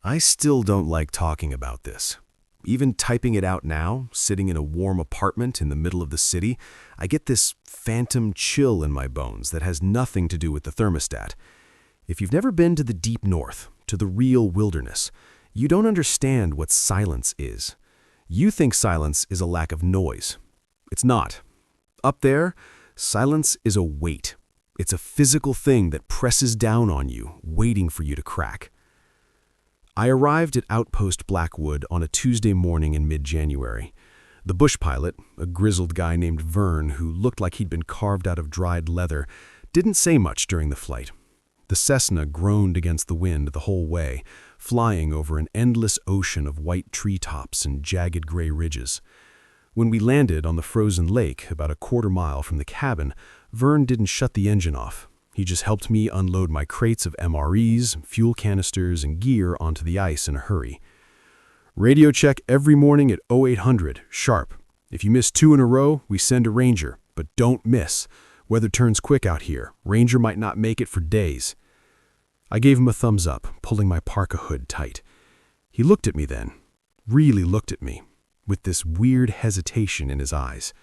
I still don't like talking about this. Even typing it out now, sitting in a warm apartment in the middle of the city, I get this phantom chill in my bones that has nothing to do with the thermostat. If you've never been to the deep north, to the real wilderness, you don't understand what silence is. You think silence is a lack of noise. It's not. Up there, silence is a weight. It's a physical thing that presses down on you, waiting for you to crack. I arrived at Outpost Blackwood on a Tuesday morning in mid-January. The bush pilot, a grizzled guy named Vern who looked like he'd been carved out of dried leather, didn't say much during the flight. The Cessna groaned against the wind the whole way, flying over an endless ocean of white treetops and jagged gray ridges. When we landed on the frozen lake about a quarter-mile from the cabin, Vern didn't shut the engine off. He just helped me unload my crates of MREs, fuel canisters, and gear onto the ice in a hurry. Radio check every morning at 0800, sharp. If you miss 2 in a row, we send a ranger, but don't miss. Weather turns quick out here. Ranger might not make it for days. I gave him a thumbs up, pulling my parka hood tight. He looked at me then, really looked at me, with this weird hesitation in his eyes.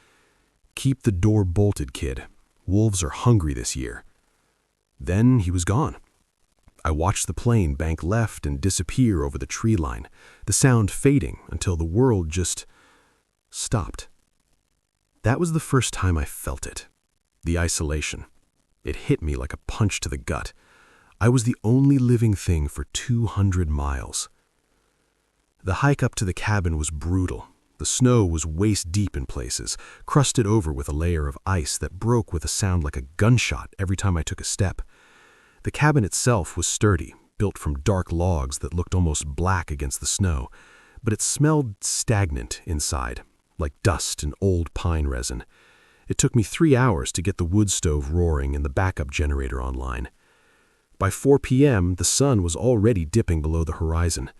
Keep the door bolted, kid. Wolves are hungry this year. Then he was gone. I watched the plane bank left and disappear over the tree line, the sound fading until the world just stopped. That was the first time I felt it. The isolation. It hit me like a punch to the gut. I was the only living thing for 200 miles. The hike up to the cabin was brutal. The snow was waist-deep in places, crusted over with a layer of ice that broke with a sound like a gunshot every time I took a step. The cabin itself was sturdy, built from dark logs that looked almost black against the snow, but it smelled stagnant inside, like dust and old pine resin. It took me 3 hours to get the wood stove roaring and the backup generator online. By 4 p.m., the sun was already dipping below the horizon.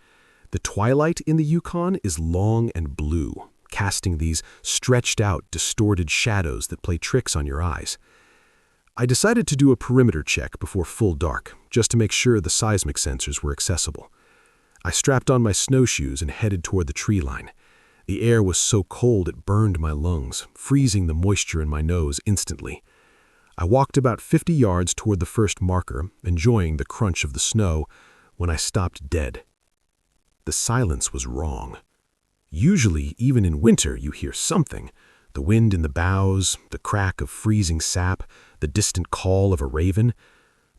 The twilight in the Yukon is long and blue, casting these stretched-out, distorted shadows that play tricks on your eyes. I decided to do a perimeter check before full dark, just to make sure the seismic sensors were accessible. I strapped on my snowshoes and headed toward the tree line. The air was so cold it burned my lungs, freezing the moisture in my nose instantly. I walked about 50 yards toward the first marker, enjoying the crunch of the snow, when I stopped dead. The silence was wrong. Usually, even in winter, you hear something. The wind in the boughs, the crack of freezing sap, the distant call of a raven.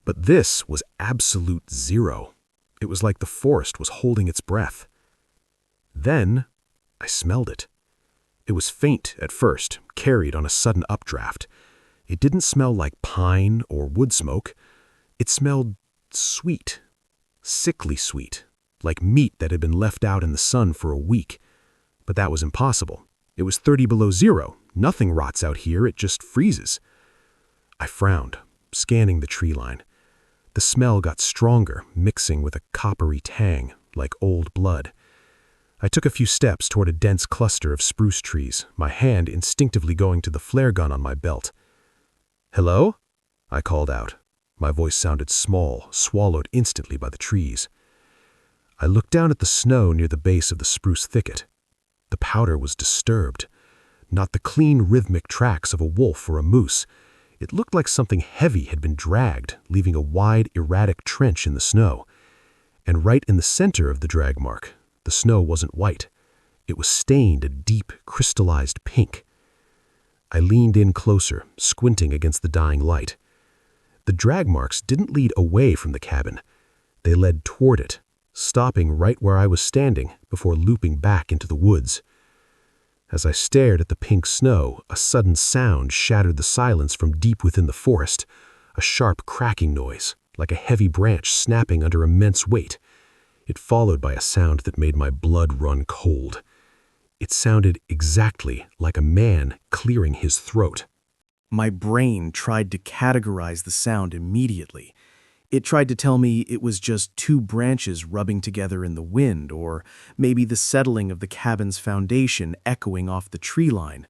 But this was absolute zero. It was like the forest was holding its breath. Then, I smelled it. It was faint at first, carried on a sudden updraft. It didn't smell like pine or wood smoke. It smelled sweet, sickly sweet, like meat that had been left out in the sun for a week. But that was impossible. It was 30 below zero. Nothing rots out here, it just freezes. I frowned, scanning the tree line. The smell got stronger, mixing with a coppery tang, like old blood. I took a few steps toward a dense cluster of spruce trees, my hand instinctively going to the flare gun on my belt. "Hello?" I called out. My voice sounded small, swallowed instantly by the trees. I looked down at the snow near the base of the spruce thicket. The powder was disturbed. Not the clean, rhythmic tracks of a wolf or a moose. It looked like something heavy had been dragged, leaving a wide, erratic trench in the snow. And right in the center of the drag mark, the snow wasn't white. It was stained a deep, crystallized pink. I leaned in closer, squinting against the dying light. The drag marks didn't lead away from the cabin. They led toward it, stopping right where I was standing before looping back into the woods. As I stared at the pink snow, a sudden sound shattered the silence from deep within the forest, a sharp cracking noise, like a heavy branch snapping under immense weight. It followed by a sound that made my blood run cold. It sounded exactly like a man clearing his throat. My brain tried to categorize the sound immediately. It tried to tell me it was just 2 branches rubbing together in the wind, or maybe the settling of the cabin's foundation echoing off the tree line.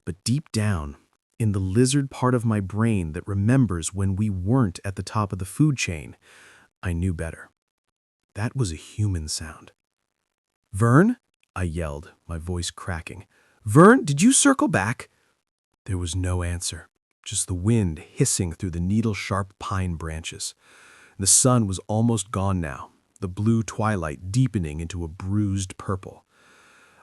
But deep down, in the lizard part of my brain that remembers when we weren't at the top of the food chain, I knew better. That was a human sound. "Vern?" I yelled, my voice cracking. "Vern, did you circle back?" There was no answer, just the wind hissing through the needle-sharp pine branches. The sun was almost gone now, the blue twilight deepening into a bruised purple.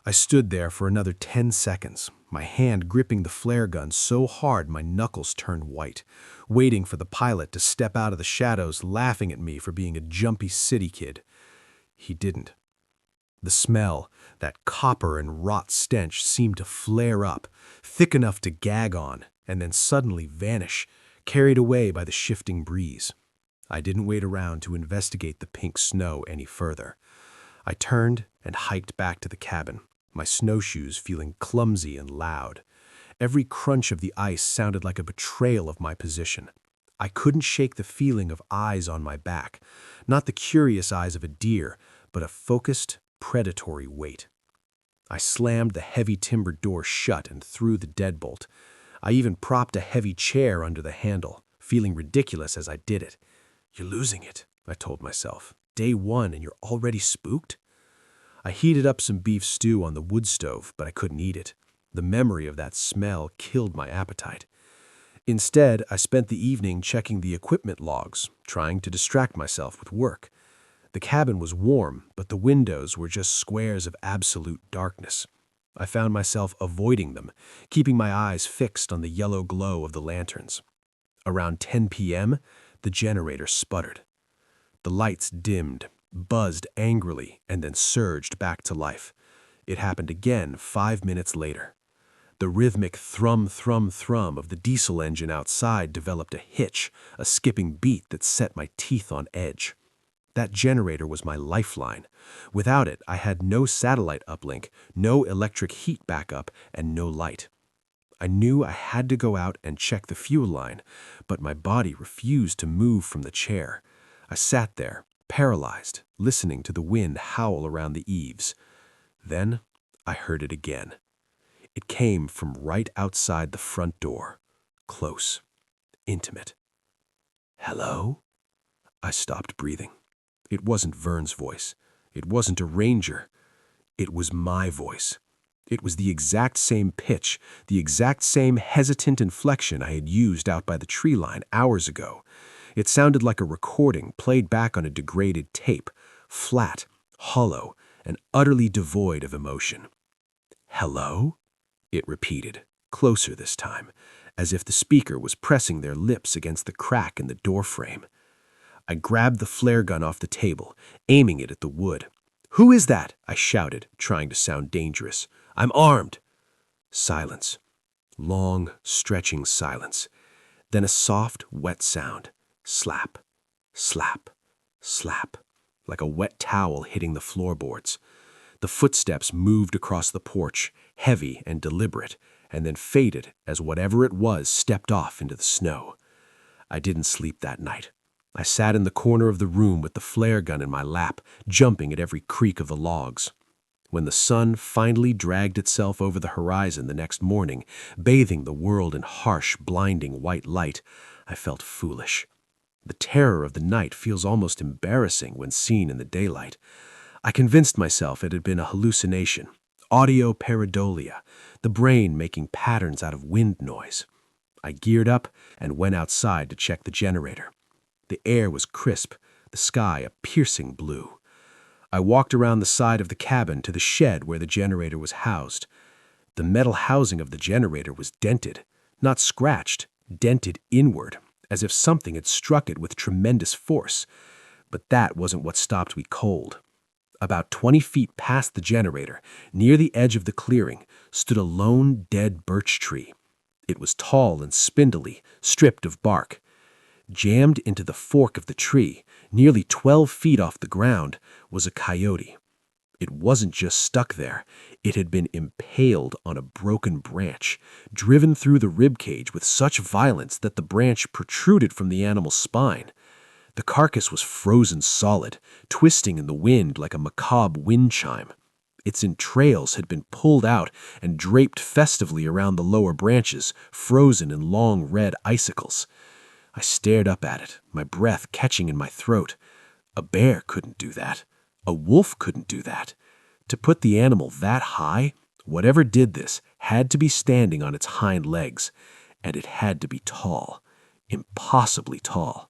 I stood there for another 10 seconds, my hand gripping the flare gun so hard my knuckles turned white, waiting for the pilot to step out of the shadows, laughing at me for being a jumpy city kid. He didn't. The smell, that copper and rot stench, seemed to flare up, thick enough to gag on, and then suddenly vanish, carried away by the shifting breeze. I didn't wait around to investigate the pink snow any further. I turned and hiked back to the cabin, my snowshoes feeling clumsy and loud. Every crunch of the ice sounded like a betrayal of my position. I couldn't shake the feeling of eyes on my back, not the curious eyes of a deer, but a focused, predatory weight. I slammed the heavy timbered door shut and threw the deadbolt. I even propped a heavy chair under the handle, feeling ridiculous as I did it. "You're losing it," I told myself. "Day one and you're already spooked?" I heated up some beef stew on the wood stove, but I couldn't eat it. The memory of that smell killed my appetite. Instead, I spent the evening checking the equipment logs, trying to distract myself with work. The cabin was warm, but the windows were just squares of absolute darkness. I found myself avoiding them, keeping my eyes fixed on the yellow glow of the lanterns. Around 10 p.m., the generator sputtered. The lights dimmed, buzzed angrily, and then surged back to life. It happened again 5 minutes later. The rhythmic thrum-thrum-thrum of the diesel engine outside developed a hitch, a skipping beat that set my teeth on edge. That generator was my lifeline. Without it, I had no satellite uplink, no electric heat backup, and no light. I knew I had to go out and check the fuel line, but my body refused to move from the chair. I sat there, paralyzed, listening to the wind howl around the eaves. Then I heard it again. It came from right outside the front door, close, intimate. "Hello?" I stopped breathing. It wasn't Vern's voice. It wasn't a ranger. It was my voice. It was the exact same pitch, the exact same hesitant inflection I had used out by the tree line hours ago. It sounded like a recording played back on a degraded tape, flat, hollow, and utterly devoid of emotion. "Hello?" it repeated, closer this time, as if the speaker was pressing their lips against the crack in the doorframe. I grabbed the flare gun off the table, aiming it at the wood. "Who is that?" I shouted, trying to sound dangerous. "I'm armed." Silence. Long, stretching silence. Then a soft, wet sound. Slap, slap, slap, like a wet towel hitting the floorboards. The footsteps moved across the porch, heavy and deliberate, and then faded as whatever it was stepped off into the snow. I didn't sleep that night. I sat in the corner of the room with the flare gun in my lap, jumping at every creak of the logs. When the sun finally dragged itself over the horizon the next morning, bathing the world in harsh, blinding white light, I felt foolish. The terror of the night feels almost embarrassing when seen in the daylight. I convinced myself it had been a hallucination, audio pareidolia, the brain making patterns out of wind noise. I geared up and went outside to check the generator. The air was crisp, the sky a piercing blue. I walked around the side of the cabin to the shed where the generator was housed. The metal housing of the generator was dented, not scratched, dented inward, as if something had struck it with tremendous force. But that wasn't what stopped me cold. About 20 feet past the generator, near the edge of the clearing, stood a lone, dead birch tree. It was tall and spindly, stripped of bark. Jammed into the fork of the tree, nearly 12 feet off the ground, was a coyote. It wasn't just stuck there. It had been impaled on a broken branch, driven through the ribcage with such violence that the branch protruded from the animal's spine. The carcass was frozen solid, twisting in the wind like a macabre wind chime. Its entrails had been pulled out and draped festively around the lower branches, frozen in long red icicles. I stared up at it, my breath catching in my throat. A bear couldn't do that. A wolf couldn't do that. To put the animal that high, whatever did this had to be standing on its hind legs, and it had to be tall, impossibly tall.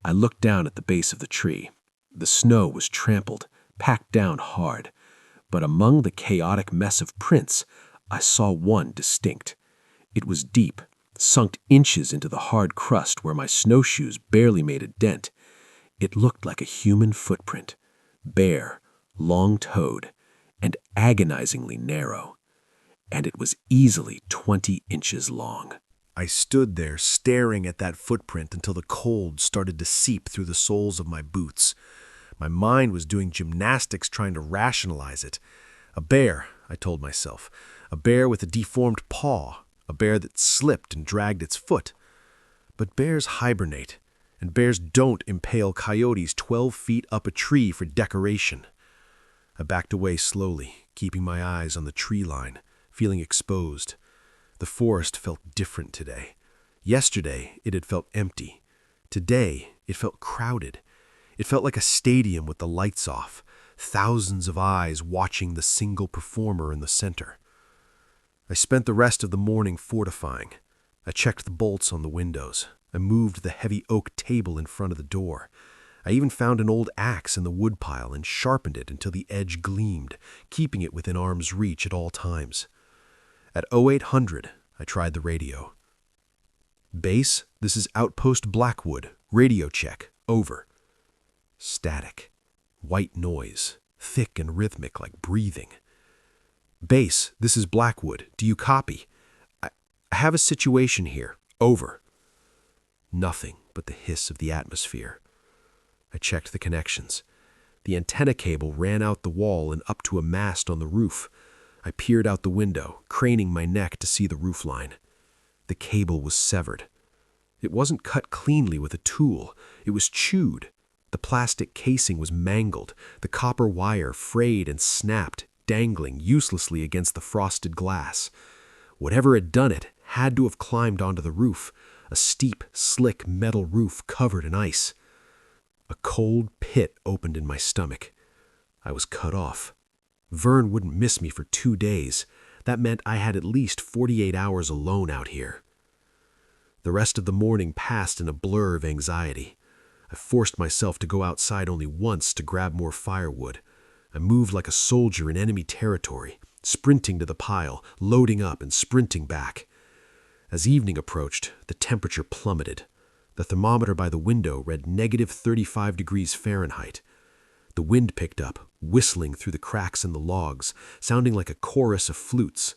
I looked down at the base of the tree. The snow was trampled, packed down hard, but among the chaotic mess of prints, I saw one distinct. It was deep, sunk inches into the hard crust where my snowshoes barely made a dent. It looked like a human footprint, bare, long-toed, and agonizingly narrow. And it was easily 20 inches long. I stood there staring at that footprint until the cold started to seep through the soles of my boots. My mind was doing gymnastics trying to rationalize it. A bear, I told myself. A bear with a deformed paw. A bear that slipped and dragged its foot. But bears hibernate, and bears don't impale coyotes 12 feet up a tree for decoration. I backed away slowly, keeping my eyes on the tree line, feeling exposed. The forest felt different today. Yesterday, it had felt empty. Today, it felt crowded. It felt like a stadium with the lights off, thousands of eyes watching the single performer in the center. I spent the rest of the morning fortifying. I checked the bolts on the windows. I moved the heavy oak table in front of the door. I even found an old axe in the woodpile and sharpened it until the edge gleamed, keeping it within arm's reach at all times. At 0800, I tried the radio. Base, this is Outpost Blackwood. Radio check. Over. Static. White noise. Thick and rhythmic like breathing. Base, this is Blackwood. Do you copy? I have a situation here. Over. Nothing but the hiss of the atmosphere. I checked the connections. The antenna cable ran out the wall and up to a mast on the roof. I peered out the window, craning my neck to see the roofline. The cable was severed. It wasn't cut cleanly with a tool. It was chewed. The plastic casing was mangled, the copper wire frayed and snapped, dangling uselessly against the frosted glass. Whatever had done it had to have climbed onto the roof, a steep, slick metal roof covered in ice. A cold pit opened in my stomach. I was cut off. Vern wouldn't miss me for 2 days. That meant I had at least 48 hours alone out here. The rest of the morning passed in a blur of anxiety. I forced myself to go outside only once to grab more firewood. I moved like a soldier in enemy territory, sprinting to the pile, loading up and sprinting back. As evening approached, the temperature plummeted. The thermometer by the window read -35 degrees Fahrenheit. The wind picked up, whistling through the cracks in the logs, sounding like a chorus of flutes.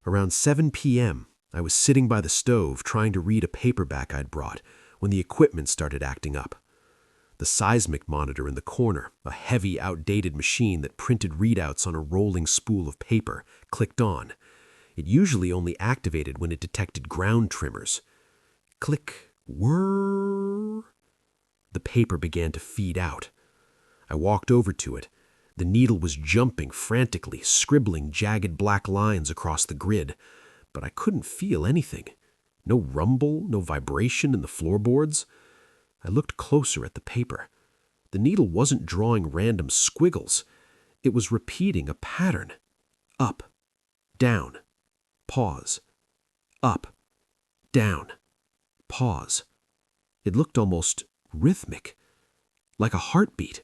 Around 7 p.m., I was sitting by the stove trying to read a paperback I'd brought when the equipment started acting up. The seismic monitor in the corner, a heavy, outdated machine that printed readouts on a rolling spool of paper, clicked on. It usually only activated when it detected ground tremors. Click, whirr. The paper began to feed out. I walked over to it. The needle was jumping frantically, scribbling jagged black lines across the grid, but I couldn't feel anything. No rumble, no vibration in the floorboards. I looked closer at the paper. The needle wasn't drawing random squiggles. It was repeating a pattern. Up, down, pause. Up, down, pause. It looked almost rhythmic, like a heartbeat.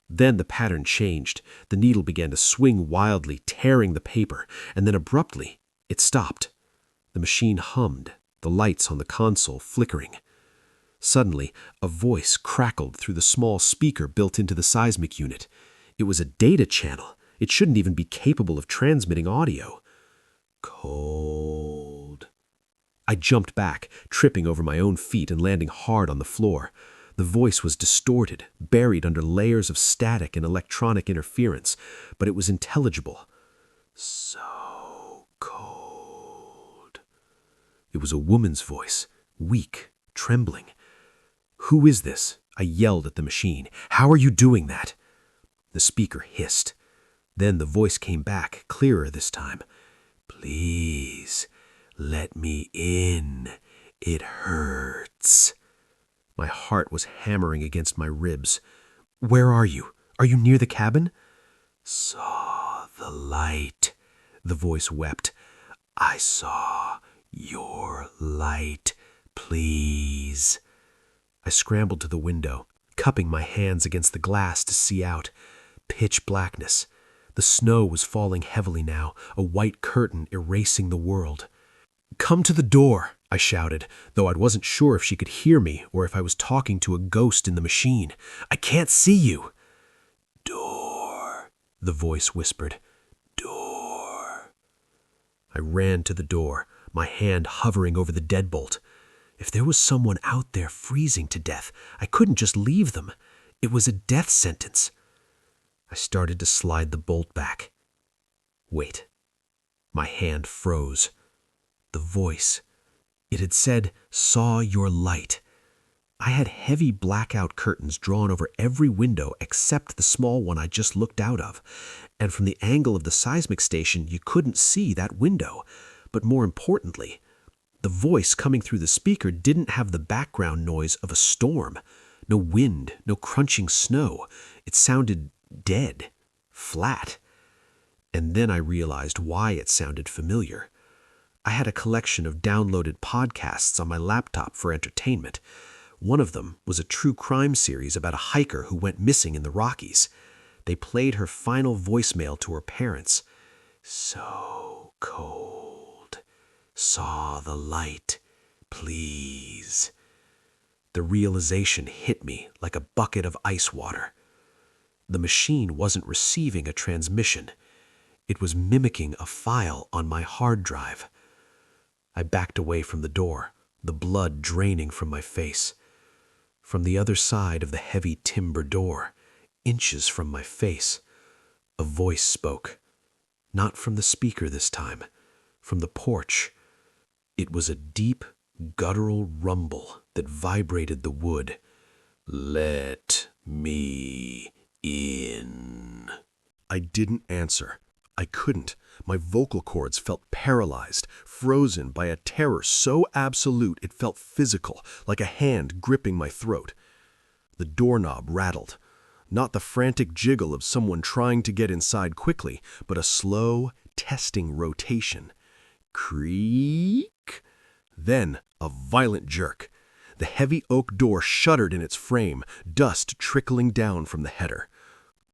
Then the pattern changed. The needle began to swing wildly, tearing the paper, and then abruptly, it stopped. The machine hummed, the lights on the console flickering. Suddenly, a voice crackled through the small speaker built into the seismic unit. It was a data channel. It shouldn't even be capable of transmitting audio. Cold. I jumped back, tripping over my own feet and landing hard on the floor. The voice was distorted, buried under layers of static and electronic interference, but it was intelligible. So cold. It was a woman's voice, weak, trembling. "Who is this?" I yelled at the machine. "How are you doing that?" The speaker hissed. Then the voice came back, clearer this time. "Please, let me in. It hurts." My heart was hammering against my ribs. "Where are you? Are you near the cabin?" "Saw the light," the voice wept. "I saw your light, please." I scrambled to the window, cupping my hands against the glass to see out. Pitch blackness. The snow was falling heavily now, a white curtain erasing the world. "Come to the door," I shouted, though I wasn't sure if she could hear me or if I was talking to a ghost in the machine. "I can't see you." "Door," the voice whispered. "Door." I ran to the door, my hand hovering over the deadbolt. If there was someone out there freezing to death, I couldn't just leave them. It was a death sentence. I started to slide the bolt back. Wait. My hand froze. The voice. It had said, "Saw your light." I had heavy blackout curtains drawn over every window except the small one I just looked out of, and from the angle of the seismic station you couldn't see that window. But more importantly, the voice coming through the speaker didn't have the background noise of a storm. No wind, no crunching snow. It sounded dead, flat. And then I realized why it sounded familiar. I had a collection of downloaded podcasts on my laptop for entertainment. One of them was a true crime series about a hiker who went missing in the Rockies. They played her final voicemail to her parents. "So cold. Saw the light, please." The realization hit me like a bucket of ice water. The machine wasn't receiving a transmission. It was mimicking a file on my hard drive. I backed away from the door, the blood draining from my face. From the other side of the heavy timber door, inches from my face, a voice spoke. Not from the speaker this time, from the porch. It was a deep, guttural rumble that vibrated the wood. "Let me in." I didn't answer. I couldn't. My vocal cords felt paralyzed, frozen by a terror so absolute it felt physical, like a hand gripping my throat. The doorknob rattled. Not the frantic jiggle of someone trying to get inside quickly, but a slow, testing rotation. Creak. Then a violent jerk. The heavy oak door shuddered in its frame, dust trickling down from the header.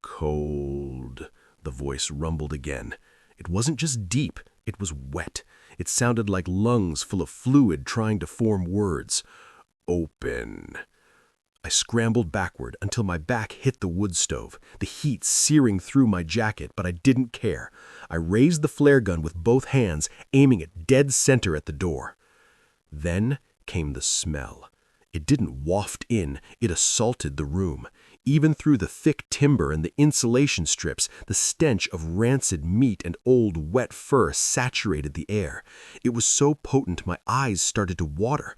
"Cold," the voice rumbled again. It wasn't just deep, it was wet. It sounded like lungs full of fluid trying to form words. "Open." I scrambled backward until my back hit the wood stove, the heat searing through my jacket, but I didn't care. I raised the flare gun with both hands, aiming it dead center at the door. Then came the smell. It didn't waft in, it assaulted the room. Even through the thick timber and the insulation strips, the stench of rancid meat and old wet fur saturated the air. It was so potent my eyes started to water.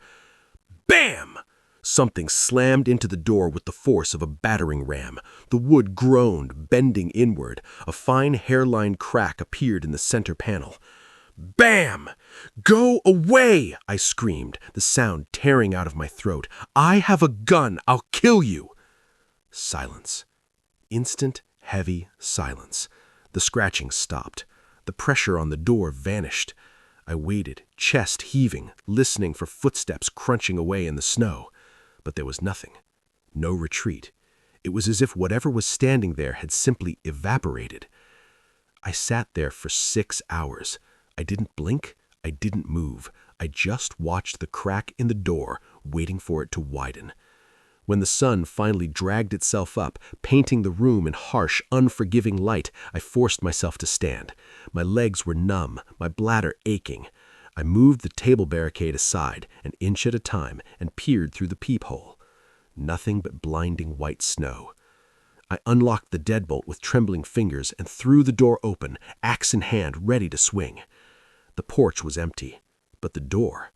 Bam! Something slammed into the door with the force of a battering ram. The wood groaned, bending inward. A fine hairline crack appeared in the center panel. Bam! "Go away!" I screamed, the sound tearing out of my throat. "I have a gun! I'll kill you!" Silence. Instant, heavy silence. The scratching stopped. The pressure on the door vanished. I waited, chest heaving, listening for footsteps crunching away in the snow. But there was nothing. No retreat. It was as if whatever was standing there had simply evaporated. I sat there for 6 hours. I didn't blink. I didn't move. I just watched the crack in the door, waiting for it to widen. When the sun finally dragged itself up, painting the room in harsh, unforgiving light, I forced myself to stand. My legs were numb, my bladder aching. I moved the table barricade aside, an inch at a time, and peered through the peephole. Nothing but blinding white snow. I unlocked the deadbolt with trembling fingers and threw the door open, axe in hand, ready to swing. The porch was empty, but the door.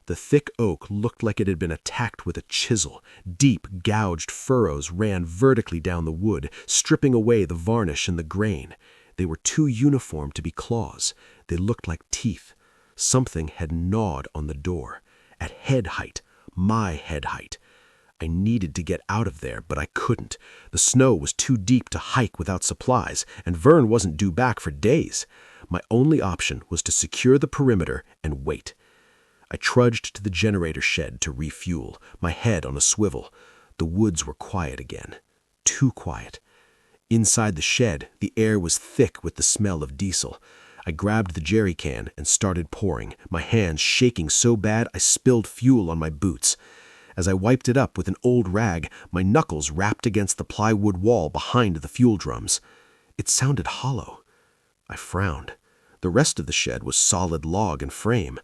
The thick oak looked like it had been attacked with a chisel. Deep, gouged furrows ran vertically down the wood, stripping away the varnish and the grain. They were too uniform to be claws. They looked like teeth. Something had gnawed on the door. At head height, my head height. I needed to get out of there, but I couldn't. The snow was too deep to hike without supplies, and Vern wasn't due back for days. My only option was to secure the perimeter and wait. I trudged to the generator shed to refuel, my head on a swivel. The woods were quiet again. Too quiet. Inside the shed, the air was thick with the smell of diesel. I grabbed the jerry can and started pouring, my hands shaking so bad I spilled fuel on my boots. As I wiped it up with an old rag, my knuckles rapped against the plywood wall behind the fuel drums. It sounded hollow. I frowned. The rest of the shed was solid log and frame.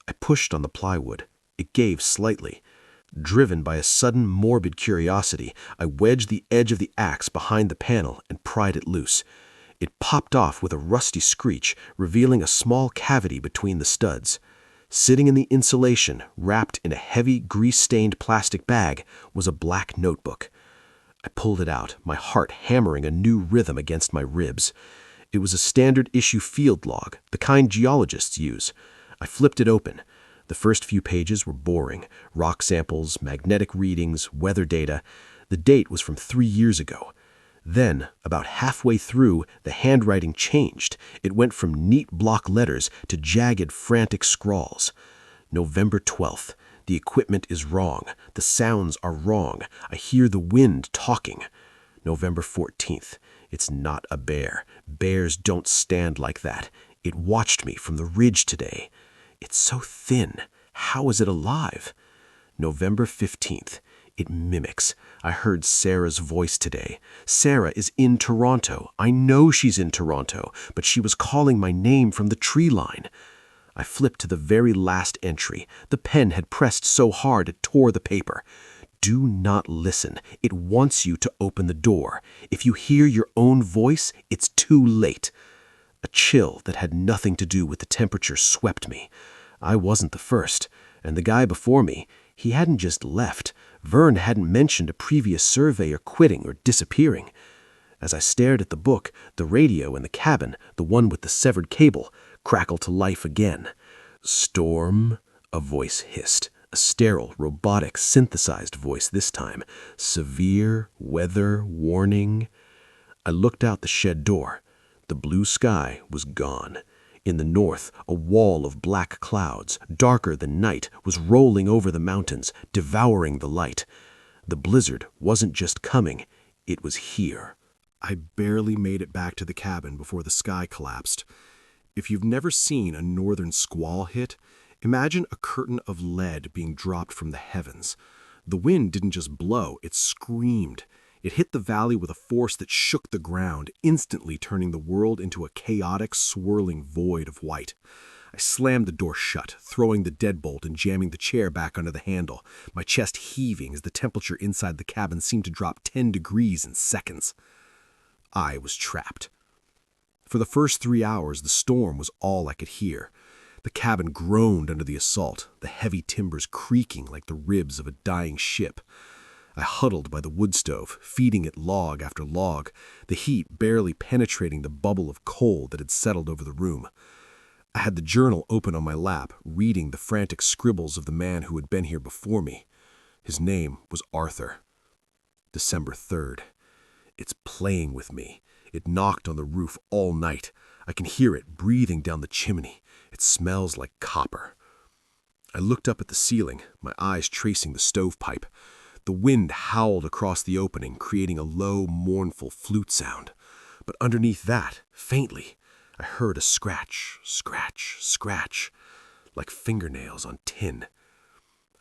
I pushed on the plywood. It gave slightly. Driven by a sudden morbid curiosity, I wedged the edge of the axe behind the panel and pried it loose. It popped off with a rusty screech, revealing a small cavity between the studs. Sitting in the insulation, wrapped in a heavy, grease-stained plastic bag, was a black notebook. I pulled it out, my heart hammering a new rhythm against my ribs. It was a standard-issue field log, the kind geologists use. I flipped it open. The first few pages were boring. Rock samples, magnetic readings, weather data. The date was from 3 years ago. Then, about halfway through, the handwriting changed. It went from neat block letters to jagged, frantic scrawls. November 12th. The equipment is wrong. The sounds are wrong. I hear the wind talking. November 14th. It's not a bear. Bears don't stand like that. It watched me from the ridge today. It's so thin. How is it alive? November 15th. It mimics. I heard Sarah's voice today. Sarah is in Toronto. I know she's in Toronto, but she was calling my name from the tree line. I flipped to the very last entry. The pen had pressed so hard it tore the paper. Do not listen. It wants you to open the door. If you hear your own voice, it's too late. A chill that had nothing to do with the temperature swept me. I wasn't the first, and the guy before me, he hadn't just left. Vern hadn't mentioned a previous surveyor quitting or disappearing. As I stared at the book, the radio in the cabin, the one with the severed cable, crackled to life again. "Storm," a voice hissed, a sterile, robotic, synthesized voice this time. "Severe weather warning." I looked out the shed door. The blue sky was gone. In the north, a wall of black clouds, darker than night, was rolling over the mountains, devouring the light. The blizzard wasn't just coming, it was here. I barely made it back to the cabin before the sky collapsed. If you've never seen a northern squall hit, imagine a curtain of lead being dropped from the heavens. The wind didn't just blow, it screamed. It hit the valley with a force that shook the ground, instantly turning the world into a chaotic, swirling void of white. I slammed the door shut, throwing the deadbolt and jamming the chair back under the handle, my chest heaving as the temperature inside the cabin seemed to drop 10 degrees in seconds. I was trapped. For the first 3 hours, the storm was all I could hear. The cabin groaned under the assault, the heavy timbers creaking like the ribs of a dying ship. I huddled by the wood stove, feeding it log after log, the heat barely penetrating the bubble of cold that had settled over the room. I had the journal open on my lap, reading the frantic scribbles of the man who had been here before me. His name was Arthur. December 3rd. It's playing with me. It knocked on the roof all night. I can hear it breathing down the chimney. It smells like copper. I looked up at the ceiling, my eyes tracing the stovepipe. The wind howled across the opening, creating a low, mournful flute sound. But underneath that, faintly, I heard a scratch, scratch, scratch, like fingernails on tin.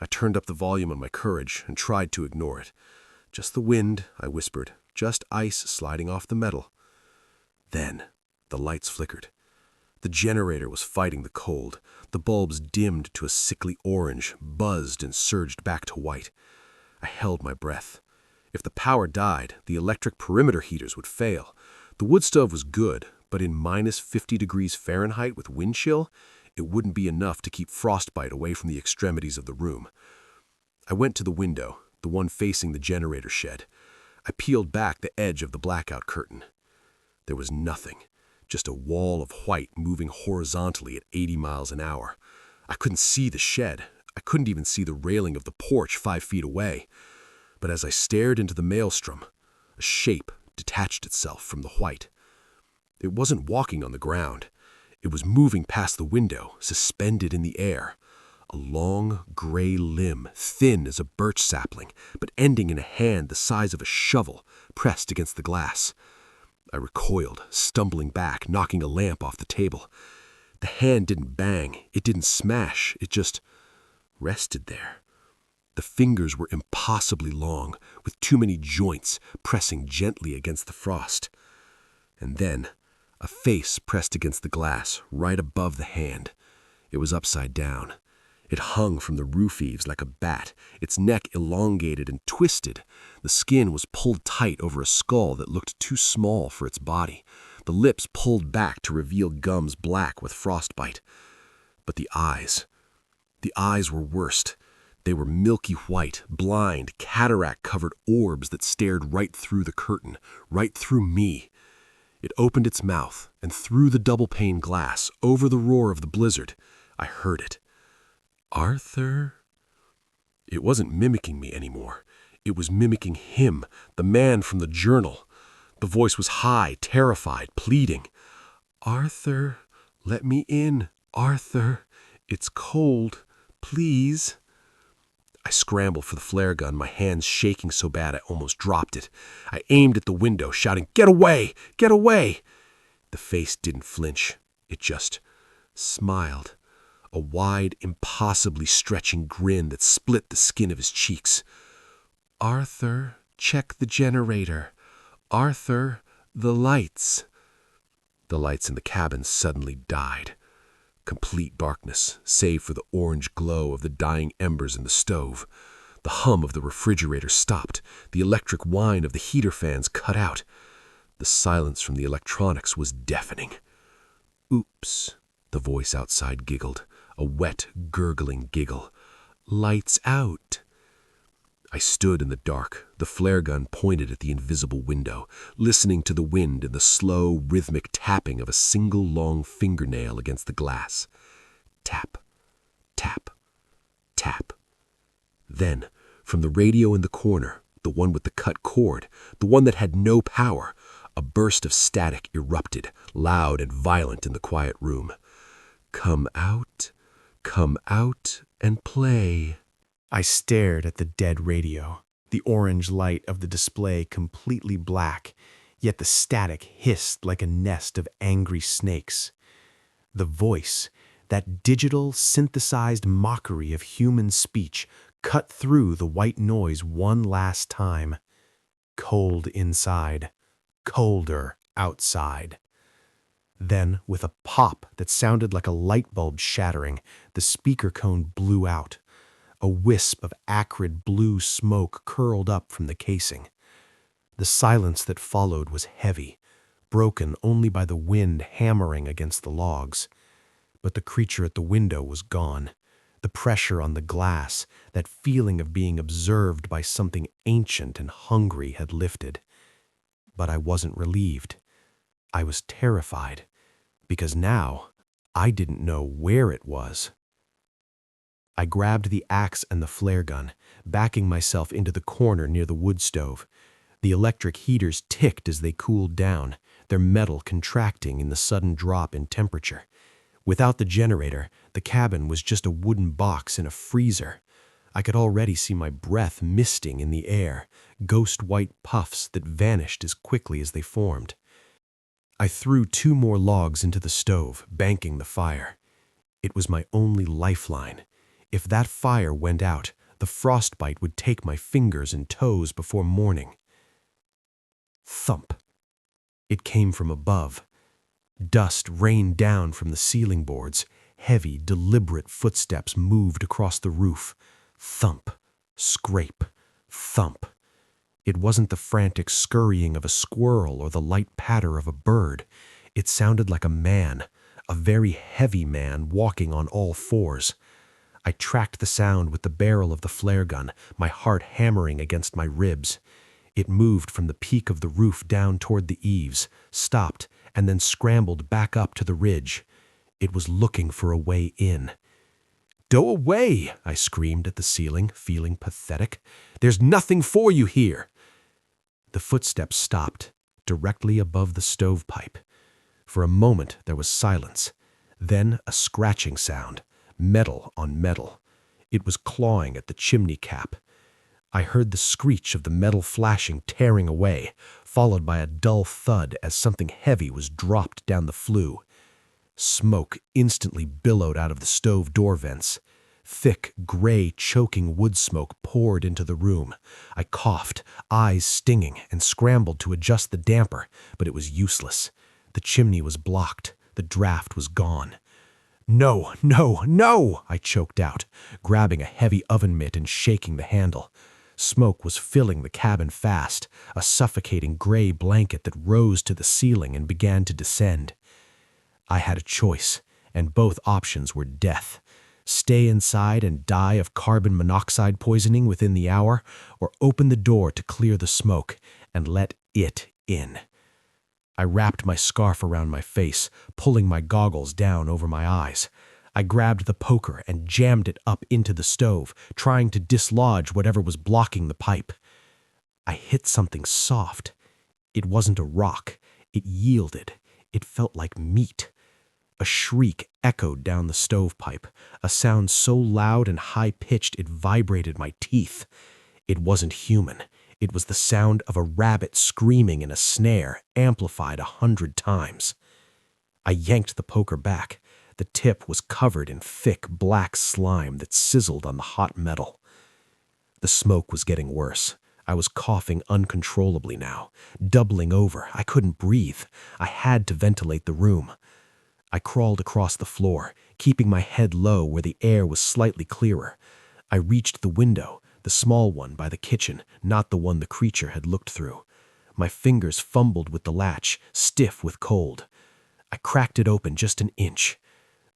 I turned up the volume on my courage and tried to ignore it. "Just the wind," I whispered, "just ice sliding off the metal." Then, the lights flickered. The generator was fighting the cold. The bulbs dimmed to a sickly orange, buzzed and surged back to white. I held my breath. If the power died, the electric perimeter heaters would fail. The wood stove was good, but in minus 50 degrees Fahrenheit with wind chill, it wouldn't be enough to keep frostbite away from the extremities of the room. I went to the window, the one facing the generator shed. I peeled back the edge of the blackout curtain. There was nothing, just a wall of white moving horizontally at 80 miles an hour. I couldn't see the shed. I couldn't even see the railing of the porch 5 feet away. But as I stared into the maelstrom, a shape detached itself from the white. It wasn't walking on the ground. It was moving past the window, suspended in the air. A long, gray limb, thin as a birch sapling, but ending in a hand the size of a shovel, pressed against the glass. I recoiled, stumbling back, knocking a lamp off the table. The hand didn't bang, it didn't smash, it just rested there. The fingers were impossibly long, with too many joints pressing gently against the frost. And then, a face pressed against the glass, right above the hand. It was upside down. It hung from the roof eaves like a bat, its neck elongated and twisted. The skin was pulled tight over a skull that looked too small for its body, the lips pulled back to reveal gums black with frostbite. But the eyes were worst. They were milky white, blind, cataract-covered orbs that stared right through the curtain, right through me. It opened its mouth, and through the double-pane glass, over the roar of the blizzard, I heard it. Arthur? It wasn't mimicking me anymore. It was mimicking him, the man from the journal. The voice was high, terrified, pleading. Arthur, let me in. Arthur, it's cold. Please. I scrambled for the flare gun, my hands shaking so bad I almost dropped it. I aimed at the window, shouting, "Get away! Get away!" The face didn't flinch. It just smiled. A wide, impossibly stretching grin that split the skin of his cheeks. Arthur, check the generator. Arthur, the lights. The lights in the cabin suddenly died. Complete darkness, save for the orange glow of the dying embers in the stove. The hum of the refrigerator stopped. The electric whine of the heater fans cut out. The silence from the electronics was deafening. Oops, the voice outside giggled, a wet, gurgling giggle. Lights out. I stood in the dark, the flare gun pointed at the invisible window, listening to the wind and the slow, rhythmic tapping of a single long fingernail against the glass. Tap, tap, tap. Then, from the radio in the corner, the one with the cut cord, the one that had no power, a burst of static erupted, loud and violent in the quiet room. Come out and play. I stared at the dead radio, the orange light of the display completely black, yet the static hissed like a nest of angry snakes. The voice, that digital, synthesized mockery of human speech, cut through the white noise one last time. Cold inside, colder outside. Then, with a pop that sounded like a light bulb shattering, the speaker cone blew out. A wisp of acrid blue smoke curled up from the casing. The silence that followed was heavy, broken only by the wind hammering against the logs. But the creature at the window was gone. The pressure on the glass, that feeling of being observed by something ancient and hungry, had lifted. But I wasn't relieved. I was terrified, because now I didn't know where it was. I grabbed the axe and the flare gun, backing myself into the corner near the wood stove. The electric heaters ticked as they cooled down, their metal contracting in the sudden drop in temperature. Without the generator, the cabin was just a wooden box in a freezer. I could already see my breath misting in the air, ghost-white puffs that vanished as quickly as they formed. I threw 2 more logs into the stove, banking the fire. It was my only lifeline. If that fire went out, the frostbite would take my fingers and toes before morning. Thump. It came from above. Dust rained down from the ceiling boards. Heavy, deliberate footsteps moved across the roof. Thump. Scrape. Thump. It wasn't the frantic scurrying of a squirrel or the light patter of a bird. It sounded like a man, a very heavy man walking on all fours. I tracked the sound with the barrel of the flare gun, my heart hammering against my ribs. It moved from the peak of the roof down toward the eaves, stopped, and then scrambled back up to the ridge. It was looking for a way in. "Go away," I screamed at the ceiling, feeling pathetic. "There's nothing for you here." The footsteps stopped, directly above the stovepipe. For a moment there was silence, then a scratching sound, metal on metal. It was clawing at the chimney cap. I heard the screech of the metal flashing, tearing away, followed by a dull thud as something heavy was dropped down the flue. Smoke instantly billowed out of the stove door vents. Thick, gray, choking wood smoke poured into the room. I coughed, eyes stinging, and scrambled to adjust the damper, but it was useless. The chimney was blocked. The draft was gone. "No, no, no!" I choked out, grabbing a heavy oven mitt and shaking the handle. Smoke was filling the cabin fast, a suffocating gray blanket that rose to the ceiling and began to descend. I had a choice, and both options were death. Stay inside and die of carbon monoxide poisoning within the hour, or open the door to clear the smoke and let it in. I wrapped my scarf around my face, pulling my goggles down over my eyes. I grabbed the poker and jammed it up into the stove, trying to dislodge whatever was blocking the pipe. I hit something soft. It wasn't a rock. It yielded. It felt like meat. A shriek echoed down the stovepipe, a sound so loud and high-pitched it vibrated my teeth. It wasn't human. It was the sound of a rabbit screaming in a snare, amplified 100 times. I yanked the poker back. The tip was covered in thick, black slime that sizzled on the hot metal. The smoke was getting worse. I was coughing uncontrollably now, doubling over. I couldn't breathe. I had to ventilate the room. I crawled across the floor, keeping my head low where the air was slightly clearer. I reached the window, the small one by the kitchen, not the one the creature had looked through. My fingers fumbled with the latch, stiff with cold. I cracked it open just an inch.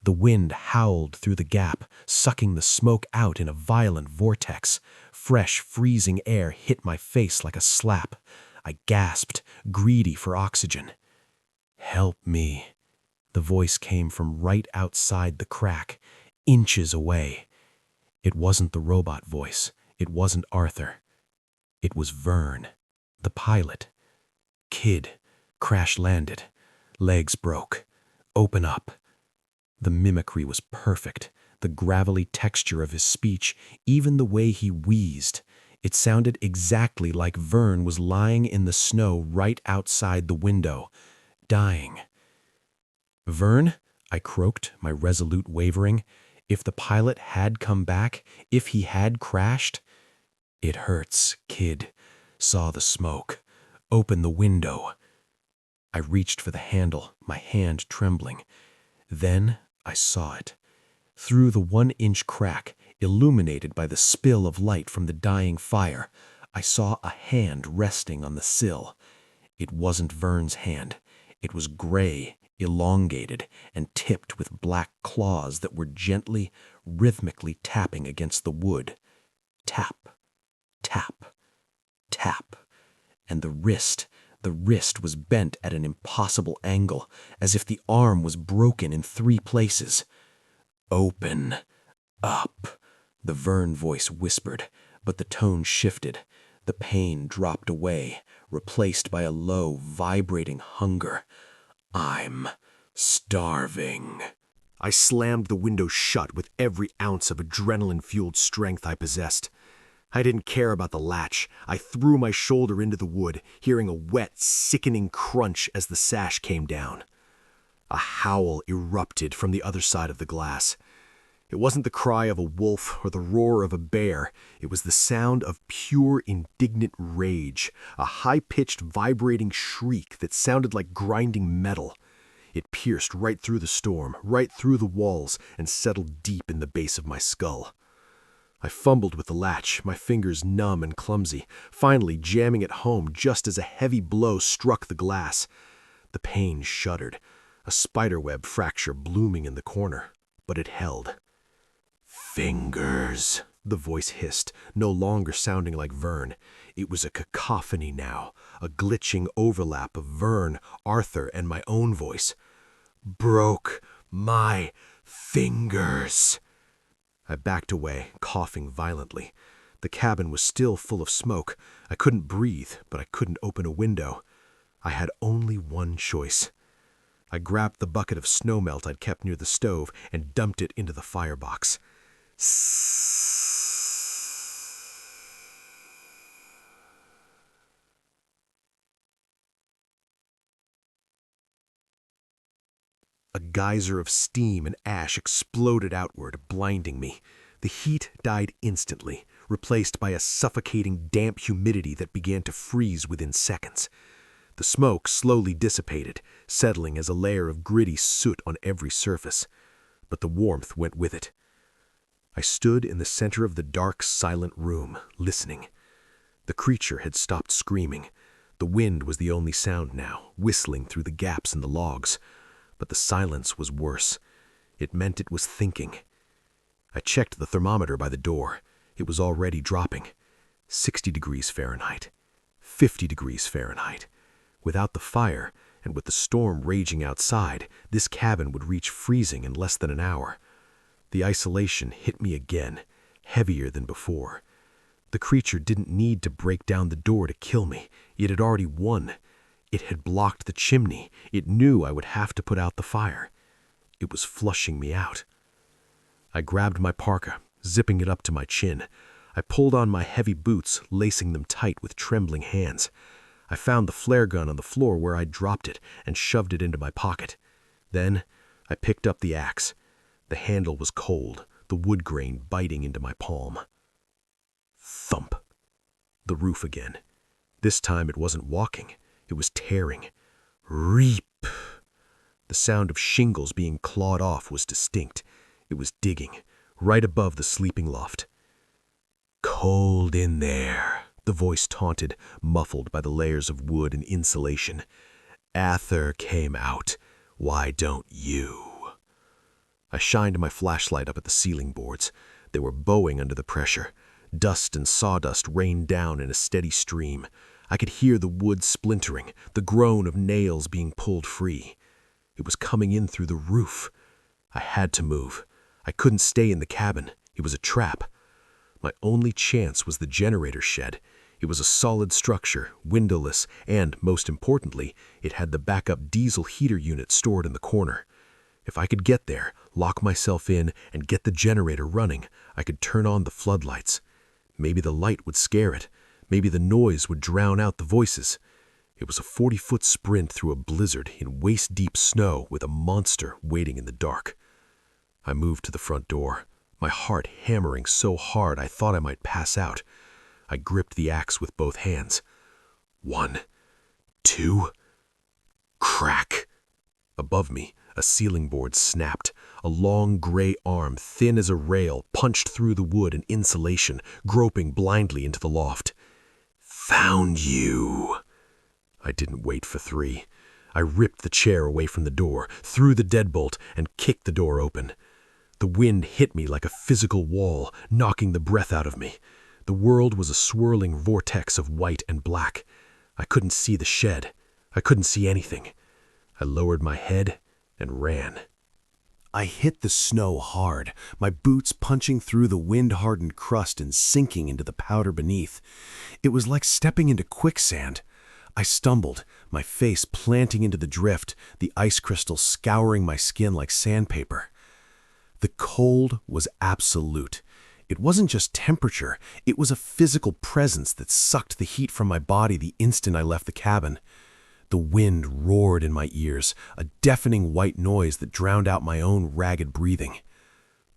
The wind howled through the gap, sucking the smoke out in a violent vortex. Fresh, freezing air hit my face like a slap. I gasped, greedy for oxygen. "Help me." The voice came from right outside the crack, inches away. It wasn't the robot voice. It wasn't Arthur. It was Vern, the pilot. "Kid, crash landed. Legs broke. Open up." The mimicry was perfect, the gravelly texture of his speech, even the way he wheezed. It sounded exactly like Vern was lying in the snow right outside the window, dying. "Vern," I croaked, my resolute wavering. If the pilot had come back, if he had crashed. "It hurts, kid. Saw the smoke. Open the window." I reached for the handle, my hand trembling. Then I saw it. Through the 1-inch crack, illuminated by the spill of light from the dying fire, I saw a hand resting on the sill. It wasn't Vern's hand. It was gray, elongated, and tipped with black claws that were gently, rhythmically tapping against the wood. Tap, tap, tap. And the wrist was bent at an impossible angle, as if the arm was broken in 3 places. "Open up," the Vern voice whispered, but the tone shifted. The pain dropped away, replaced by a low, vibrating hunger. "I'm starving." I slammed the window shut with every ounce of adrenaline-fueled strength I possessed. I didn't care about the latch. I threw my shoulder into the wood, hearing a wet, sickening crunch as the sash came down. A howl erupted from the other side of the glass. It wasn't the cry of a wolf or the roar of a bear. It was the sound of pure, indignant rage, a high-pitched, vibrating shriek that sounded like grinding metal. It pierced right through the storm, right through the walls, and settled deep in the base of my skull. I fumbled with the latch, my fingers numb and clumsy, finally jamming it home just as a heavy blow struck the glass. The pane shuddered, a spiderweb fracture blooming in the corner, but it held. "Fingers," the voice hissed, no longer sounding like Vern. It was a cacophony now, a glitching overlap of Vern, Arthur, and my own voice. "Broke my fingers." I backed away, coughing violently. The cabin was still full of smoke. I couldn't breathe, but I couldn't open a window. I had only one choice. I grabbed the bucket of snowmelt I'd kept near the stove and dumped it into the firebox. A geyser of steam and ash exploded outward, blinding me. The heat died instantly, replaced by a suffocating damp humidity that began to freeze within seconds. The smoke slowly dissipated, settling as a layer of gritty soot on every surface. But the warmth went with it. I stood in the center of the dark, silent room, listening. The creature had stopped screaming. The wind was the only sound now, whistling through the gaps in the logs. But the silence was worse. It meant it was thinking. I checked the thermometer by the door. It was already dropping. 60 degrees Fahrenheit. 50 degrees Fahrenheit. Without the fire, and with the storm raging outside, this cabin would reach freezing in less than an hour. The isolation hit me again, heavier than before. The creature didn't need to break down the door to kill me. It had already won. It had blocked the chimney. It knew I would have to put out the fire. It was flushing me out. I grabbed my parka, zipping it up to my chin. I pulled on my heavy boots, lacing them tight with trembling hands. I found the flare gun on the floor where I'd dropped it and shoved it into my pocket. Then I picked up the axe. The handle was cold, the wood grain biting into my palm. Thump. The roof again. This time it wasn't walking. It was tearing. Reap. The sound of shingles being clawed off was distinct. It was digging, right above the sleeping loft. Cold in there, the voice taunted, muffled by the layers of wood and insulation. Ather came out. Why don't you? I shined my flashlight up at the ceiling boards. They were bowing under the pressure. Dust and sawdust rained down in a steady stream. I could hear the wood splintering, the groan of nails being pulled free. It was coming in through the roof. I had to move. I couldn't stay in the cabin. It was a trap. My only chance was the generator shed. It was a solid structure, windowless, and, most importantly, it had the backup diesel heater unit stored in the corner. If I could get there, lock myself in, and get the generator running, I could turn on the floodlights. Maybe the light would scare it. Maybe the noise would drown out the voices. It was a 40-foot sprint through a blizzard in waist-deep snow with a monster waiting in the dark. I moved to the front door, my heart hammering so hard I thought I might pass out. I gripped the axe with both hands. 1, 2, crack. Above me, a ceiling board snapped. A long gray arm, thin as a rail, punched through the wood and insulation, groping blindly into the loft. Found you. I didn't wait for 3. I ripped the chair away from the door, threw the deadbolt, and kicked the door open. The wind hit me like a physical wall, knocking the breath out of me. The world was a swirling vortex of white and black. I couldn't see the shed. I couldn't see anything. I lowered my head and ran. I hit the snow hard, my boots punching through the wind-hardened crust and sinking into the powder beneath. It was like stepping into quicksand. I stumbled, my face planting into the drift, the ice crystals scouring my skin like sandpaper. The cold was absolute. It wasn't just temperature, it was a physical presence that sucked the heat from my body the instant I left the cabin. The wind roared in my ears, a deafening white noise that drowned out my own ragged breathing.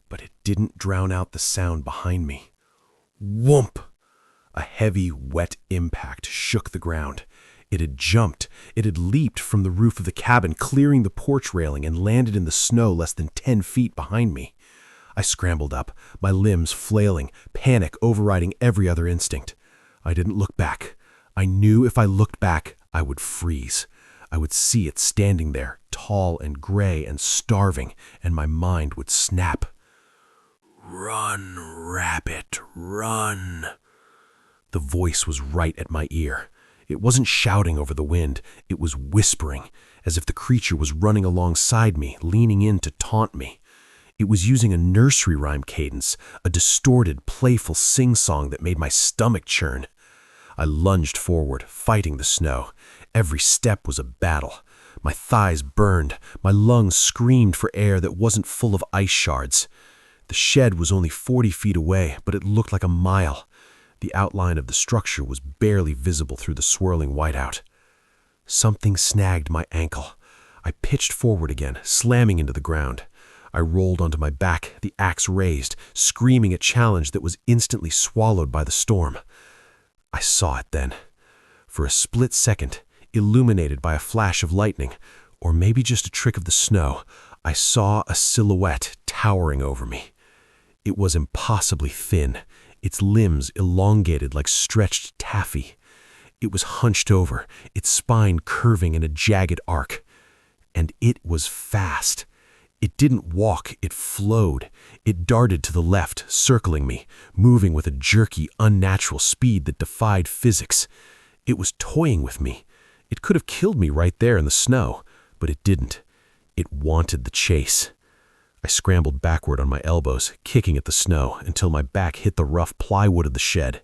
But it didn't drown out the sound behind me. Whoomp! A heavy, wet impact shook the ground. It had jumped. It had leaped from the roof of the cabin, clearing the porch railing, and landed in the snow less than 10 feet behind me. I scrambled up, my limbs flailing, panic overriding every other instinct. I didn't look back. I knew if I looked back, I would freeze. I would see it standing there, tall and gray and starving, and my mind would snap. Run, rabbit, run. The voice was right at my ear. It wasn't shouting over the wind. It was whispering, as if the creature was running alongside me, leaning in to taunt me. It was using a nursery rhyme cadence, a distorted, playful sing-song that made my stomach churn. I lunged forward, fighting the snow. Every step was a battle. My thighs burned, my lungs screamed for air that wasn't full of ice shards. The shed was only 40 feet away, but it looked like a mile. The outline of the structure was barely visible through the swirling whiteout. Something snagged my ankle. I pitched forward again, slamming into the ground. I rolled onto my back, the axe raised, screaming a challenge that was instantly swallowed by the storm. I saw it then. For a split second, illuminated by a flash of lightning, or maybe just a trick of the snow, I saw a silhouette towering over me. It was impossibly thin, its limbs elongated like stretched taffy. It was hunched over, its spine curving in a jagged arc. And it was fast. It didn't walk, it flowed. It darted to the left, circling me, moving with a jerky, unnatural speed that defied physics. It was toying with me. It could have killed me right there in the snow, but it didn't. It wanted the chase. I scrambled backward on my elbows, kicking at the snow until my back hit the rough plywood of the shed.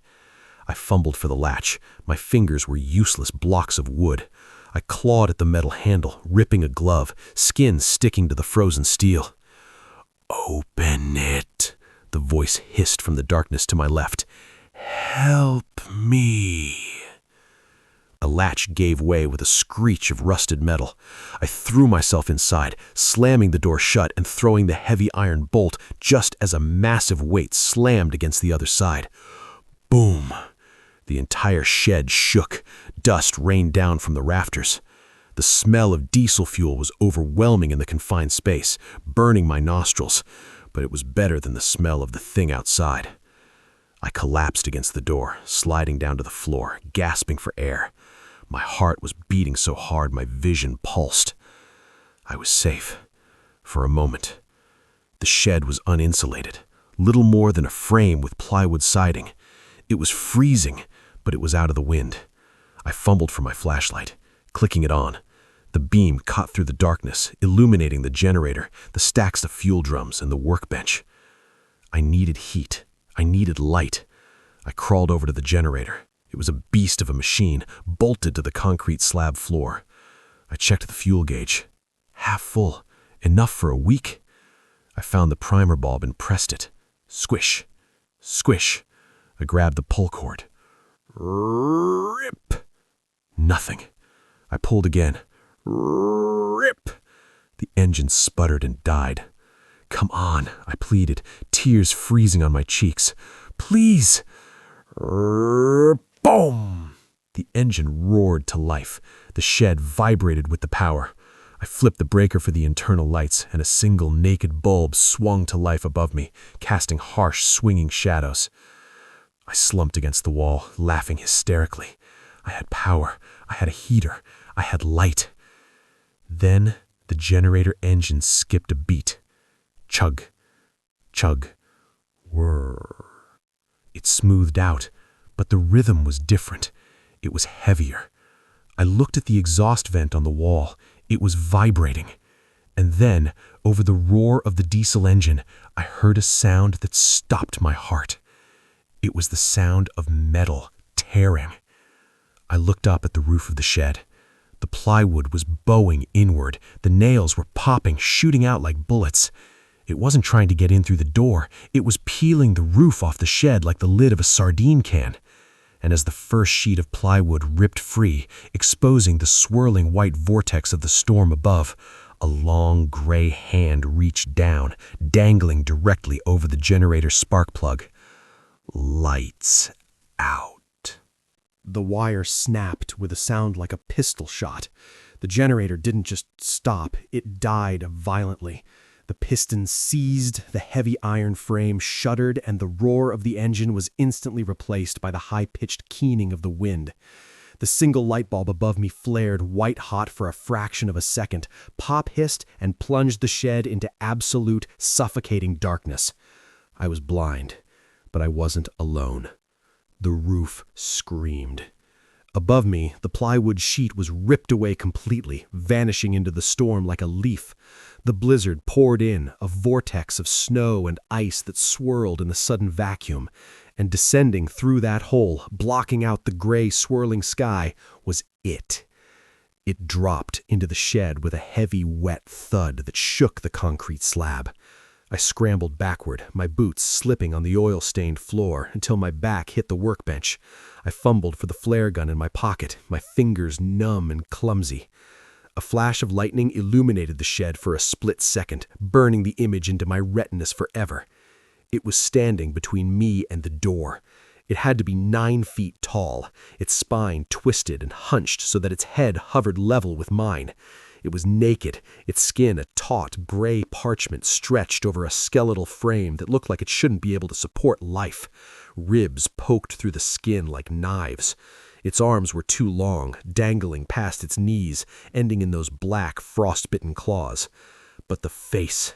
I fumbled for the latch. My fingers were useless blocks of wood. I clawed at the metal handle, ripping a glove, skin sticking to the frozen steel. "Open it," the voice hissed from the darkness to my left. "Help me." A latch gave way with a screech of rusted metal. I threw myself inside, slamming the door shut and throwing the heavy iron bolt just as a massive weight slammed against the other side. Boom! The entire shed shook. Dust rained down from the rafters. The smell of diesel fuel was overwhelming in the confined space, burning my nostrils, but it was better than the smell of the thing outside. I collapsed against the door, sliding down to the floor, gasping for air. My heart was beating so hard my vision pulsed. I was safe. For a moment. The shed was uninsulated, little more than a frame with plywood siding. It was freezing, but it was out of the wind. I fumbled for my flashlight, clicking it on. The beam caught through the darkness, illuminating the generator, the stacks of fuel drums, and the workbench. I needed heat. I needed light. I crawled over to the generator. It was a beast of a machine, bolted to the concrete slab floor. I checked the fuel gauge. Half full. Enough for a week. I found the primer bulb and pressed it. Squish. Squish. I grabbed the pull cord. Rip. Nothing. I pulled again. Rip. The engine sputtered and died. "Come on," I pleaded, tears freezing on my cheeks. "Please." Boom! The engine roared to life. The shed vibrated with the power. I flipped the breaker for the internal lights, and a single naked bulb swung to life above me, casting harsh, swinging shadows. I slumped against the wall, laughing hysterically. I had power. I had a heater. I had light. Then the generator engine skipped a beat. Chug. Chug. Whirr. It smoothed out, but the rhythm was different. It was heavier. I looked at the exhaust vent on the wall. It was vibrating. And then, over the roar of the diesel engine, I heard a sound that stopped my heart. It was the sound of metal tearing. I looked up at the roof of the shed. The plywood was bowing inward. The nails were popping, shooting out like bullets. It wasn't trying to get in through the door. It was peeling the roof off the shed like the lid of a sardine can. And as the first sheet of plywood ripped free, exposing the swirling white vortex of the storm above, a long gray hand reached down, dangling directly over the generator spark plug. Lights out. The wire snapped with a sound like a pistol shot. The generator didn't just stop, it died violently. The pistons seized, the heavy iron frame shuddered, and the roar of the engine was instantly replaced by the high-pitched keening of the wind. The single light bulb above me flared white-hot for a fraction of a second, pop hissed, and plunged the shed into absolute, suffocating darkness. I was blind, but I wasn't alone. The roof screamed. Above me, the plywood sheet was ripped away completely, vanishing into the storm like a leaf. The blizzard poured in, a vortex of snow and ice that swirled in the sudden vacuum, and descending through that hole, blocking out the gray swirling sky, was it. It dropped into the shed with a heavy, wet thud that shook the concrete slab. I scrambled backward, my boots slipping on the oil-stained floor until my back hit the workbench. I fumbled for the flare gun in my pocket, my fingers numb and clumsy. A flash of lightning illuminated the shed for a split second, burning the image into my retinas forever. It was standing between me and the door. It had to be 9 feet tall, its spine twisted and hunched so that its head hovered level with mine. It was naked, its skin a taut, gray parchment stretched over a skeletal frame that looked like it shouldn't be able to support life. Ribs poked through the skin like knives. Its arms were too long, dangling past its knees, ending in those black, frost-bitten claws. But the face,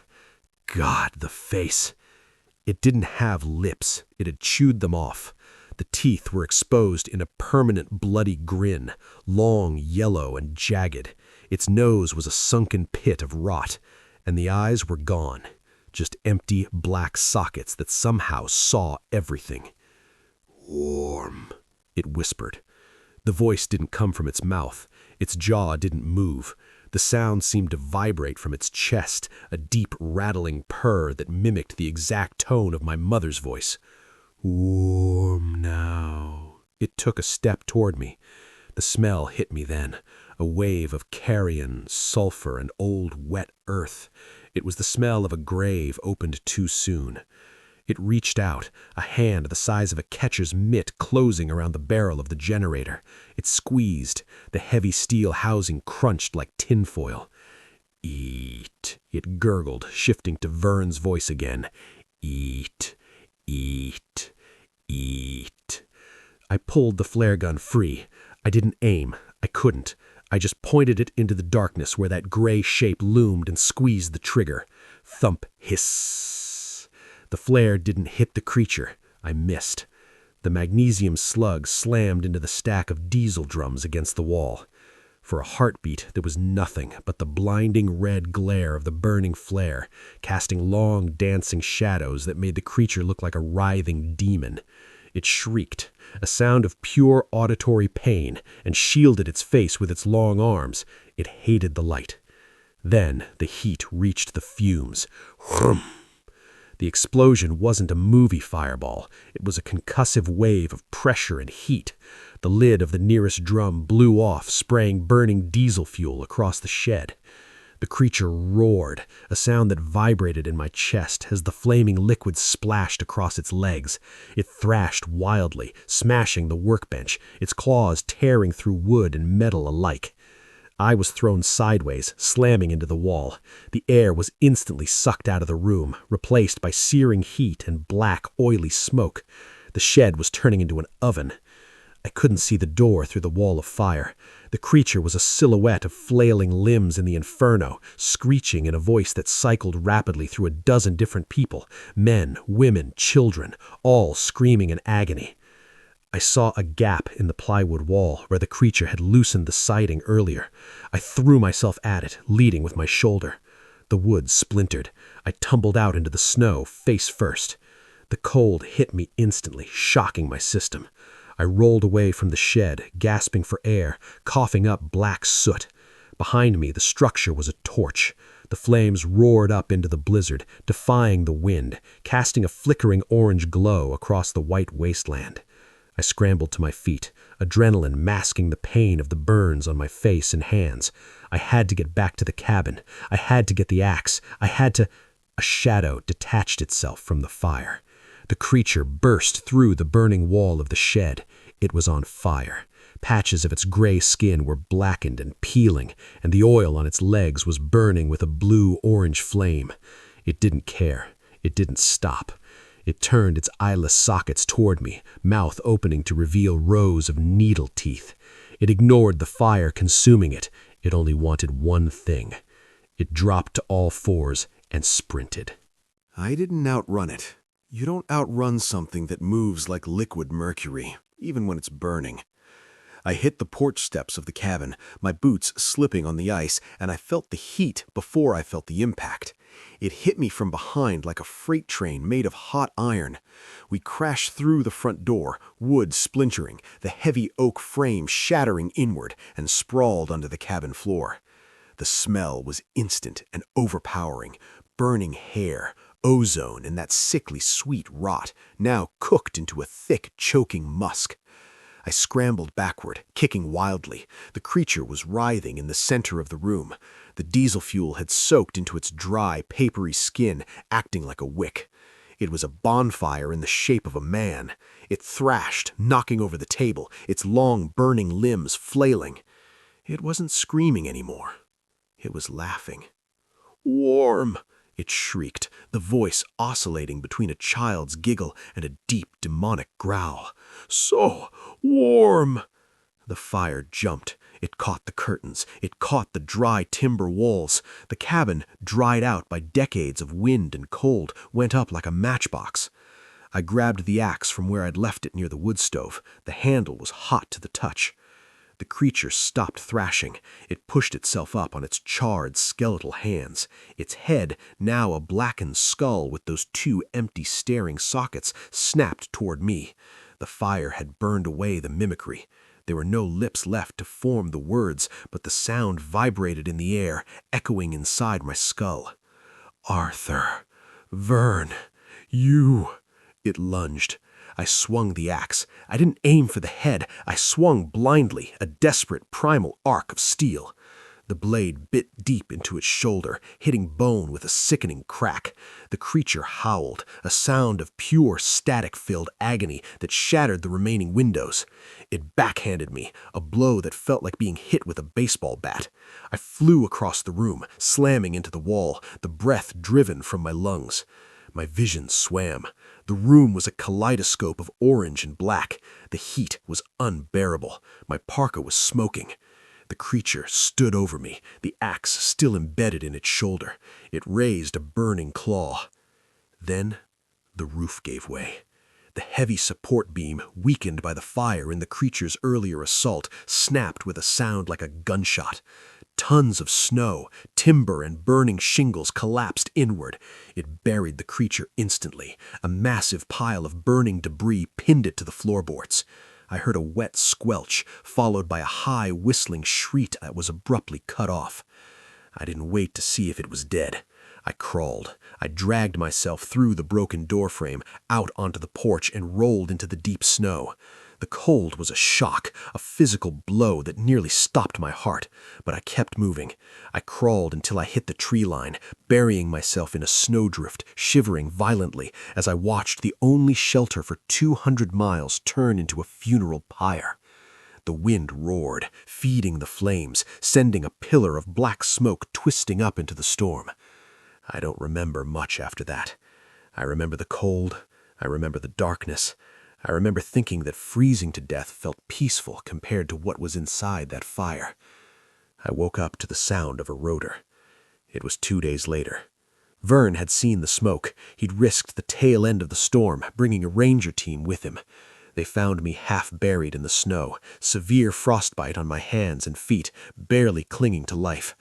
God, the face. It didn't have lips. It had chewed them off. The teeth were exposed in a permanent bloody grin, long, yellow, and jagged. Its nose was a sunken pit of rot, and the eyes were gone, just empty black sockets that somehow saw everything. "Warm," it whispered. The voice didn't come from its mouth. Its jaw didn't move. The sound seemed to vibrate from its chest, a deep rattling purr that mimicked the exact tone of my mother's voice. "Warm now." It took a step toward me. The smell hit me then, a wave of carrion, sulfur, and old wet earth. It was the smell of a grave opened too soon. It reached out, a hand the size of a catcher's mitt closing around the barrel of the generator. It squeezed. The heavy steel housing crunched like tinfoil. "Eat," it gurgled, shifting to Vern's voice again. "Eat, eat, eat." I pulled the flare gun free. I didn't aim. I couldn't. I just pointed it into the darkness where that gray shape loomed and squeezed the trigger. Thump, hiss. The flare didn't hit the creature. I missed. The magnesium slug slammed into the stack of diesel drums against the wall. For a heartbeat, there was nothing but the blinding red glare of the burning flare, casting long, dancing shadows that made the creature look like a writhing demon. It shrieked, a sound of pure auditory pain, and shielded its face with its long arms. It hated the light. Then the heat reached the fumes. Whrum! The explosion wasn't a movie fireball. It was a concussive wave of pressure and heat. The lid of the nearest drum blew off, spraying burning diesel fuel across the shed. The creature roared, a sound that vibrated in my chest as the flaming liquid splashed across its legs. It thrashed wildly, smashing the workbench, its claws tearing through wood and metal alike. I was thrown sideways, slamming into the wall. The air was instantly sucked out of the room, replaced by searing heat and black, oily smoke. The shed was turning into an oven. I couldn't see the door through the wall of fire. The creature was a silhouette of flailing limbs in the inferno, screeching in a voice that cycled rapidly through a dozen different people, men, women, children, all screaming in agony. I saw a gap in the plywood wall where the creature had loosened the siding earlier. I threw myself at it, leading with my shoulder. The wood splintered. I tumbled out into the snow, face first. The cold hit me instantly, shocking my system. I rolled away from the shed, gasping for air, coughing up black soot. Behind me, the structure was a torch. The flames roared up into the blizzard, defying the wind, casting a flickering orange glow across the white wasteland. I scrambled to my feet, adrenaline masking the pain of the burns on my face and hands. I had to get back to the cabin. I had to get the axe. I had to... A shadow detached itself from the fire. The creature burst through the burning wall of the shed. It was on fire. Patches of its gray skin were blackened and peeling, and the oil on its legs was burning with a blue-orange flame. It didn't care. It didn't stop. It turned its eyeless sockets toward me, mouth opening to reveal rows of needle teeth. It ignored the fire consuming it. It only wanted one thing. It dropped to all fours and sprinted. I didn't outrun it. You don't outrun something that moves like liquid mercury, even when it's burning. I hit the porch steps of the cabin, my boots slipping on the ice, and I felt the heat before I felt the impact. It hit me from behind like a freight train made of hot iron. We crashed through the front door, wood splintering, the heavy oak frame shattering inward, and sprawled onto the cabin floor. The smell was instant and overpowering, burning hair, ozone, and that sickly sweet rot, now cooked into a thick, choking musk. I scrambled backward, kicking wildly. The creature was writhing in the center of the room. The diesel fuel had soaked into its dry, papery skin, acting like a wick. It was a bonfire in the shape of a man. It thrashed, knocking over the table, its long, burning limbs flailing. It wasn't screaming anymore. It was laughing. "Warm!" it shrieked, the voice oscillating between a child's giggle and a deep, demonic growl. "So warm!" The fire jumped. It caught the curtains. It caught the dry timber walls. The cabin, dried out by decades of wind and cold, went up like a matchbox. I grabbed the axe from where I'd left it near the wood stove. The handle was hot to the touch. The creature stopped thrashing. It pushed itself up on its charred, skeletal hands. Its head, now a blackened skull with those two empty staring sockets, snapped toward me. The fire had burned away the mimicry. There were no lips left to form the words, but the sound vibrated in the air, echoing inside my skull. "Arthur, Vern, you!" It lunged. I swung the axe. I didn't aim for the head. I swung blindly, a desperate primal arc of steel. The blade bit deep into its shoulder, hitting bone with a sickening crack. The creature howled, a sound of pure static-filled agony that shattered the remaining windows. It backhanded me, a blow that felt like being hit with a baseball bat. I flew across the room, slamming into the wall, the breath driven from my lungs. My vision swam. The room was a kaleidoscope of orange and black. The heat was unbearable. My parka was smoking. The creature stood over me, the axe still embedded in its shoulder. It raised a burning claw. Then the roof gave way. The heavy support beam, weakened by the fire in the creature's earlier assault, snapped with a sound like a gunshot. Tons of snow, timber, and burning shingles collapsed inward. It buried the creature instantly. A massive pile of burning debris pinned it to the floorboards. I heard a wet squelch, followed by a high, whistling shriek that was abruptly cut off. I didn't wait to see if it was dead. I crawled. I dragged myself through the broken doorframe, out onto the porch, and rolled into the deep snow. The cold was a shock, a physical blow that nearly stopped my heart, but I kept moving. I crawled until I hit the tree line, burying myself in a snowdrift, shivering violently as I watched the only shelter for 200 miles turn into a funeral pyre. The wind roared, feeding the flames, sending a pillar of black smoke twisting up into the storm. I don't remember much after that. I remember the cold. I remember the darkness. I remember thinking that freezing to death felt peaceful compared to what was inside that fire. I woke up to the sound of a rotor. It was 2 days later. Vern had seen the smoke. He'd risked the tail end of the storm, bringing a ranger team with him. They found me half buried in the snow, severe frostbite on my hands and feet, barely clinging to life.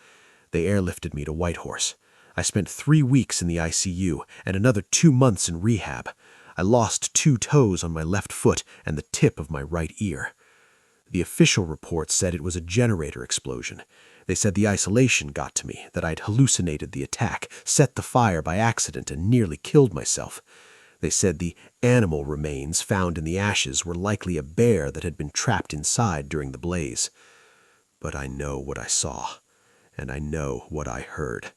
They airlifted me to Whitehorse. I spent 3 weeks in the ICU and another 2 months in rehab. I lost 2 toes on my left foot and the tip of my right ear. The official report said it was a generator explosion. They said the isolation got to me, that I'd hallucinated the attack, set the fire by accident, and nearly killed myself. They said the animal remains found in the ashes were likely a bear that had been trapped inside during the blaze. But I know what I saw, and I know what I heard.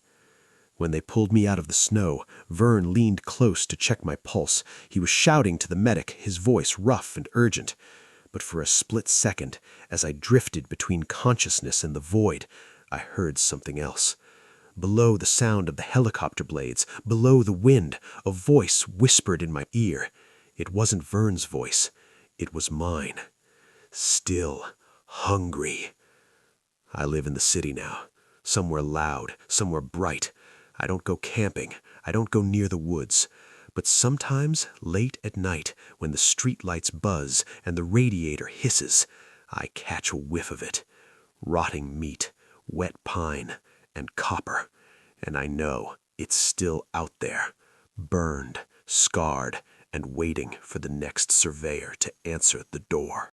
When they pulled me out of the snow, Vern leaned close to check my pulse. He was shouting to the medic, his voice rough and urgent. But for a split second, as I drifted between consciousness and the void, I heard something else. Below the sound of the helicopter blades, below the wind, a voice whispered in my ear. It wasn't Vern's voice. It was mine. Still hungry. I live in the city now, somewhere loud, somewhere bright. I don't go camping. I don't go near the woods. But sometimes, late at night, when the streetlights buzz and the radiator hisses, I catch a whiff of it. Rotting meat, wet pine, and copper. And I know it's still out there, burned, scarred, and waiting for the next surveyor to answer the door.